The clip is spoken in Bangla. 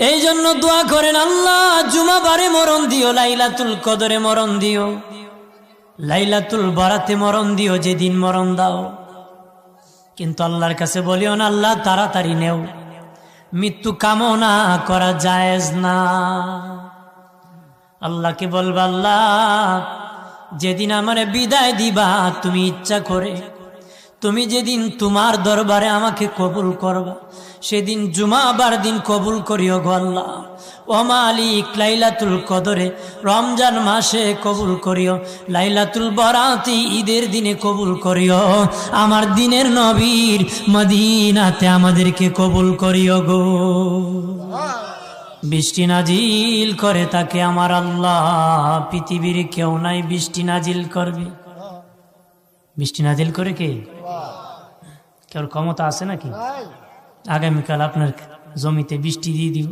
এই জন্য দোয়া করেন, আল্লাহ জুমাবারে মরণ দিও, লাইলাতুল কদরে মরণ দিও, লাইলাতুল বারাতে মরণ দিও, যেদিন মরণ দাও। কিন্তু আল্লাহর কাছে বলিও না আল্লাহ তাড়াতাড়ি নেও, মৃত্যু কামনা করা জায়েজ না। আল্লাহকে বলবা আল্লাহ যেদিন আমারে বিদায় দিবা তুমি ইচ্ছা করে, তুমি যেদিন তোমার দরবারে আমাকে কবুল করবা সেদিন জুমাবার দিন কবুল করিও গো আল্লাহ। ও মালিক লাইলাতুল কদরে রমজান মাসে কবুল করিও, লাইলাতুল বরাতে ঈদের দিনে কবুল করিও, আমার দিনের নবীর মদিনাতে আমাদেরকে কবুল করিও গো। বৃষ্টি নাজিল করে তাকে আমার আল্লাহ, পৃথিবীর কেউ নাই বৃষ্টি নাজিল করবে। বৃষ্টি নাজিল করে কে? কেউ ক্ষমতা আছে নাকি? আগামীকাল আপনার জমিতে বৃষ্টি দিয়ে দিব।